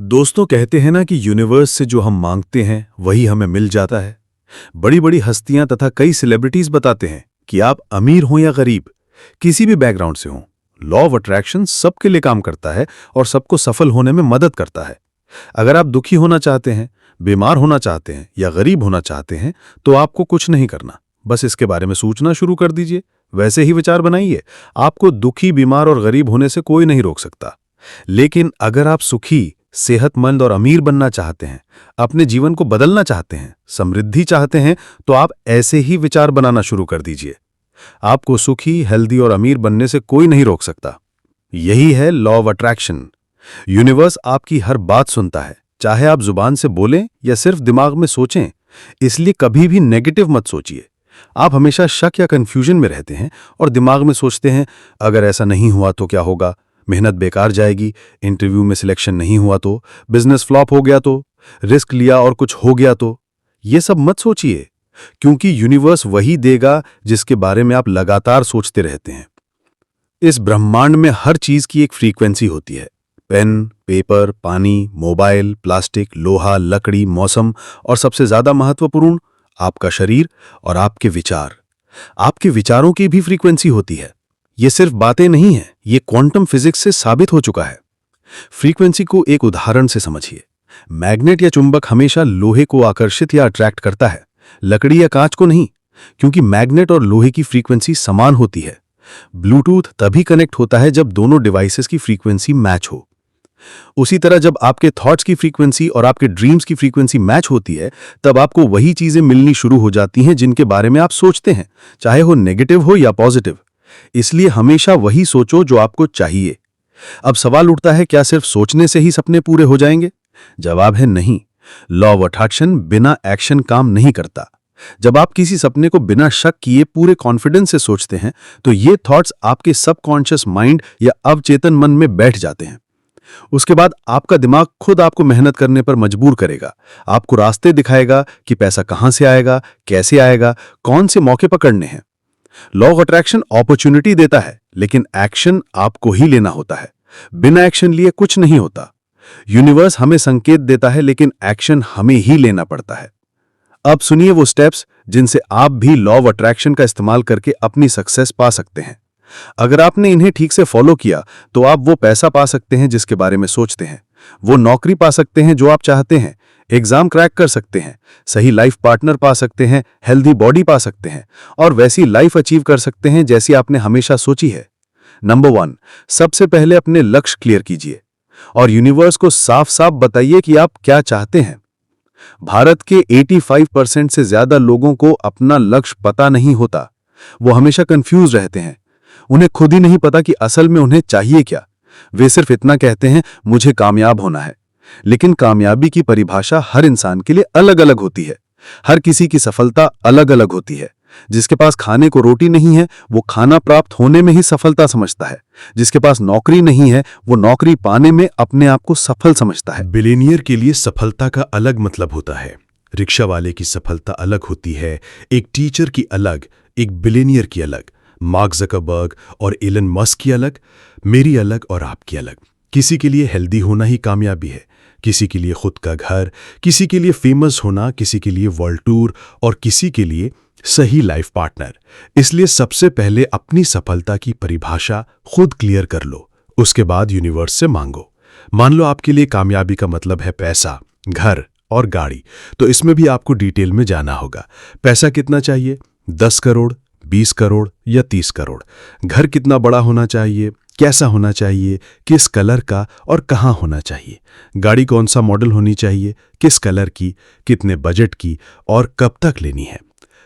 दोस्तों कहते हैं ना कि यूनिवर्स से जो हम मांगते हैं वही हमें मिल जाता है। बड़ी बड़ी हस्तियां तथा कई सेलिब्रिटीज बताते हैं कि आप अमीर हों या गरीब, किसी भी बैकग्राउंड से हों, लॉ ऑफ अट्रैक्शन सबके लिए काम करता है और सबको सफल होने में मदद करता है। अगर आप दुखी होना चाहते हैं, बीमार होना चाहते हैं या गरीब होना चाहते हैं तो आपको कुछ नहीं करना, बस इसके बारे में सोचना शुरू कर दीजिए। वैसे ही विचार बनाइए। आपको दुखी, बीमार और गरीब होने से कोई नहीं रोक सकता। लेकिन अगर आप सुखी, सेहतमंद और अमीर बनना चाहते हैं, अपने जीवन को बदलना चाहते हैं, समृद्धि चाहते हैं, तो आप ऐसे ही विचार बनाना शुरू कर दीजिए। आपको सुखी, हेल्दी और अमीर बनने से कोई नहीं रोक सकता। यही है लॉ ऑफ अट्रैक्शन। यूनिवर्स आपकी हर बात सुनता है, चाहे आप जुबान से बोलें या सिर्फ दिमाग में सोचें। इसलिए कभी भी नेगेटिव मत सोचिए। आप हमेशा शक या कंफ्यूजन में रहते हैं और दिमाग में सोचते हैं, अगर ऐसा नहीं हुआ तो क्या होगा, मेहनत बेकार जाएगी, इंटरव्यू में सिलेक्शन नहीं हुआ तो, बिजनेस फ्लॉप हो गया तो, रिस्क लिया और कुछ हो गया तो। ये सब मत सोचिए, क्योंकि यूनिवर्स वही देगा जिसके बारे में आप लगातार सोचते रहते हैं। इस ब्रह्मांड में हर चीज की एक फ्रीक्वेंसी होती है। पेन, पेपर, पानी, मोबाइल, प्लास्टिक, लोहा, लकड़ी, मौसम और सबसे ज्यादा महत्वपूर्ण, आपका शरीर और आपके विचार। आपके विचारों की भी फ्रीक्वेंसी होती है। ये सिर्फ बातें नहीं हैं, ये क्वांटम फिजिक्स से साबित हो चुका है। फ्रीक्वेंसी को एक उदाहरण से समझिए। मैग्नेट या चुंबक हमेशा लोहे को आकर्षित या अट्रैक्ट करता है, लकड़ी या कांच को नहीं, क्योंकि मैग्नेट और लोहे की फ्रीक्वेंसी समान होती है। ब्लूटूथ तभी कनेक्ट होता है जब दोनों डिवाइसेस की फ्रीक्वेंसी मैच हो। उसी तरह जब आपके थॉट्स की फ्रीक्वेंसी और आपके ड्रीम्स की फ्रीक्वेंसी मैच होती है, तब आपको वही चीजें मिलनी शुरू हो जाती हैं जिनके बारे में आप सोचते हैं, चाहे वो नेगेटिव हो या पॉजिटिव। इसलिए हमेशा वही सोचो जो आपको चाहिए। अब सवाल उठता है, क्या सिर्फ सोचने से ही सपने पूरे हो जाएंगे? जवाब है नहीं। लॉ ऑफ अट्रैक्शन बिना एक्शन काम नहीं करता। जब आप किसी सपने को बिना शक किए पूरे कॉन्फिडेंस से सोचते हैं, तो ये थॉट्स आपके सबकॉन्शियस माइंड या अवचेतन मन में बैठ जाते हैं। उसके बाद आपका दिमाग खुद आपको मेहनत करने पर मजबूर करेगा, आपको रास्ते दिखाएगा कि पैसा कहां से आएगा, कैसे आएगा, कौन से मौके पकड़ने हैं। लॉ ऑफ अट्रैक्शन अपॉर्चुनिटी देता है, लेकिन एक्शन आपको ही लेना होता है। बिना एक्शन लिए कुछ नहीं होता। यूनिवर्स हमें संकेत देता है, लेकिन एक्शन हमें ही लेना पड़ता है। अब सुनिए वो स्टेप्स जिनसे आप भी लॉ ऑफ अट्रैक्शन का इस्तेमाल करके अपनी सक्सेस पा सकते हैं। अगर आपने इन्हें ठीक से फॉलो किया तो आप वो पैसा पा सकते हैं जिसके बारे में सोचते हैं, वो नौकरी पा सकते हैं जो आप चाहते हैं, एग्जाम क्रैक कर सकते हैं, सही लाइफ पार्टनर पा सकते हैं, हेल्दी बॉडी पा सकते हैं और वैसी लाइफ अचीव कर सकते हैं जैसी आपने हमेशा सोची है। नंबर 1, सबसे पहले अपने लक्ष्य क्लियर कीजिए और यूनिवर्स को साफ साफ बताइए कि आप क्या चाहते हैं। भारत के 85% से ज्यादा लोगों को अपना लक्ष्य पता नहीं होता। वो हमेशा कंफ्यूज रहते हैं। उन्हें खुद ही नहीं पता कि असल में उन्हें चाहिए क्या। वे सिर्फ इतना कहते हैं, मुझे कामयाब होना है। लेकिन कामयाबी की परिभाषा हर इंसान के लिए अलग अलग होती है। हर किसी की सफलता अलग अलग होती है। जिसके पास खाने को रोटी नहीं है, वो खाना प्राप्त होने में ही सफलता समझता है। जिसके पास नौकरी नहीं है, वो नौकरी पाने में अपने आप को सफल समझता है। बिलियनियर के लिए सफलता का अलग मतलब होता है। रिक्शा वाले की सफलता अलग होती है, एक टीचर की अलग, एक बिलियनियर की अलग, मार्क ज़करबर्ग और एलन मस्क की अलग, मेरी अलग और आपकी अलग। किसी के लिए हेल्दी होना ही कामयाबी है, किसी के लिए खुद का घर, किसी के लिए फेमस होना, किसी के लिए वर्ल्ड टूर और किसी के लिए सही लाइफ पार्टनर। इसलिए सबसे पहले अपनी सफलता की परिभाषा खुद क्लियर कर लो, उसके बाद यूनिवर्स से मांगो। मान लो आपके लिए कामयाबी का मतलब है पैसा, घर और गाड़ी, तो इसमें भी आपको डिटेल में जाना होगा। पैसा कितना चाहिए? 10 करोड़, 20 करोड़ या 30 करोड़? घर कितना बड़ा होना चाहिए, कैसा होना चाहिए, किस कलर का और कहाँ होना चाहिए? गाड़ी कौन सा मॉडल होनी चाहिए, किस कलर की, कितने बजट की और कब तक लेनी है?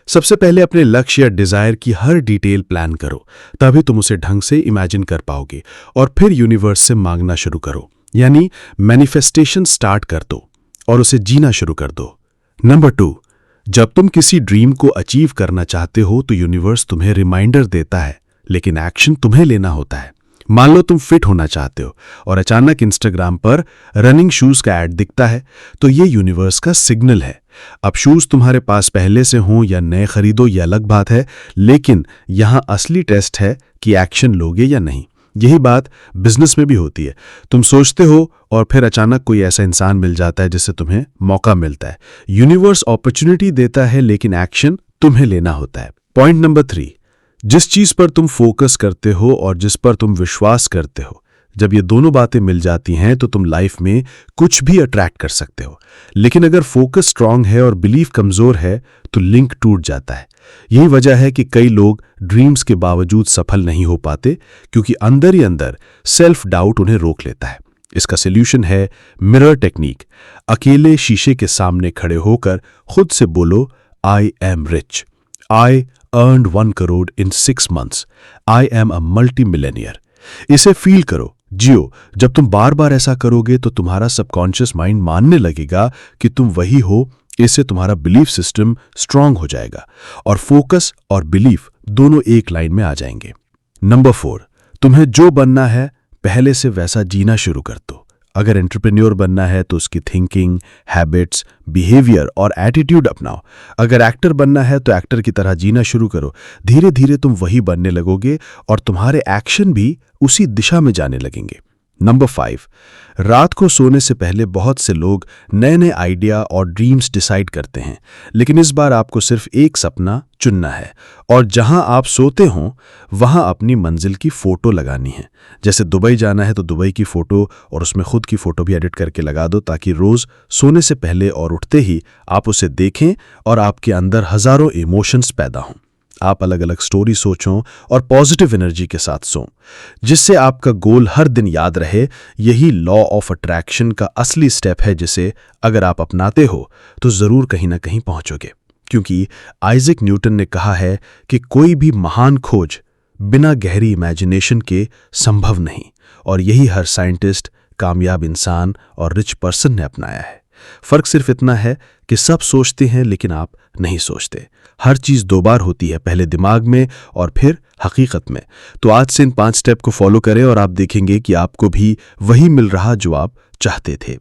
सबसे पहले अपने लक्ष्य या डिजायर की हर डिटेल प्लान करो, तभी तुम उसे ढंग से इमेजिन कर पाओगे और फिर यूनिवर्स से मांगना शुरू करो, यानी मैनिफेस्टेशन स्टार्ट कर दो और उसे जीना शुरू कर दो। नंबर 2, जब तुम किसी ड्रीम को अचीव करना चाहते हो तो यूनिवर्स तुम्हें रिमाइंडर देता है, लेकिन एक्शन तुम्हें लेना होता है। मान लो तुम फिट होना चाहते हो और अचानक इंस्टाग्राम पर रनिंग शूज का ऐड दिखता है, तो ये यूनिवर्स का सिग्नल है। अब शूज तुम्हारे पास पहले से हों या नए खरीदो, ये अलग बात है, लेकिन यहां असली टेस्ट है कि एक्शन लोगे या नहीं। यही बात बिजनेस में भी होती है। तुम सोचते हो और फिर अचानक कोई ऐसा इंसान मिल जाता है जिससे तुम्हें मौका मिलता है। यूनिवर्स अपॉर्चुनिटी देता है लेकिन एक्शन तुम्हें लेना होता है। पॉइंट नंबर 3, जिस चीज पर तुम फोकस करते हो और जिस पर तुम विश्वास करते हो, जब ये दोनों बातें मिल जाती हैं तो तुम लाइफ में कुछ भी अट्रैक्ट कर सकते हो। लेकिन अगर फोकस स्ट्रांग है और बिलीफ कमजोर है तो लिंक टूट जाता है। यही वजह है कि कई लोग ड्रीम्स के बावजूद सफल नहीं हो पाते, क्योंकि अंदर ही अंदर सेल्फ डाउट उन्हें रोक लेता है। इसका सॉल्यूशन है मिरर टेक्निक। अकेले शीशे के सामने खड़े होकर खुद से बोलो, I am rich, I earned 1 crore in 6 months, I am a multi Millionaire. इसे फील करो, जियो। जब तुम बार बार ऐसा करोगे तो तुम्हारा सबकॉन्शियस माइंड मानने लगेगा कि तुम वही हो। इससे तुम्हारा बिलीफ सिस्टम स्ट्रांग हो जाएगा और फोकस और बिलीफ दोनों एक लाइन में आ जाएंगे। नंबर 4, तुम्हें जो बनना है पहले से वैसा जीना शुरू कर दो। अगर एंटरप्रेन्योर बनना है तो उसकी थिंकिंग, हैबिट्स, बिहेवियर और एटीट्यूड अपनाओ। अगर एक्टर बनना है तो एक्टर की तरह जीना शुरू करो। धीरे धीरे तुम वही बनने लगोगे और तुम्हारे एक्शन भी उसी दिशा में जाने लगेंगे। नंबर 5, रात को सोने से पहले बहुत से लोग नए नए आइडिया और ड्रीम्स डिसाइड करते हैं, लेकिन इस बार आपको सिर्फ एक सपना चुनना है और जहां आप सोते हो वहां अपनी मंजिल की फोटो लगानी है। जैसे दुबई जाना है तो दुबई की फोटो और उसमें खुद की फोटो भी एडिट करके लगा दो, ताकि रोज सोने से पहले और उठते ही आप उसे देखें और आपके अंदर हजारों इमोशंस पैदा हों। आप अलग अलग स्टोरी सोचो और पॉजिटिव एनर्जी के साथ सो, जिससे आपका गोल हर दिन याद रहे। यही लॉ ऑफ अट्रैक्शन का असली स्टेप है, जिसे अगर आप अपनाते हो तो जरूर कहीं ना कहीं पहुंचोगे। क्योंकि आइजैक न्यूटन ने कहा है कि कोई भी महान खोज बिना गहरी इमेजिनेशन के संभव नहीं, और यही हर साइंटिस्ट, कामयाब इंसान और रिच पर्सन ने अपनाया है। फर्क सिर्फ इतना है कि सब सोचते हैं लेकिन आप नहीं सोचते। हर चीज 2 बार होती है, पहले दिमाग में और फिर हकीकत में। तो आज से इन 5 स्टेप को फॉलो करें और आप देखेंगे कि आपको भी वही मिल रहा जो आप चाहते थे।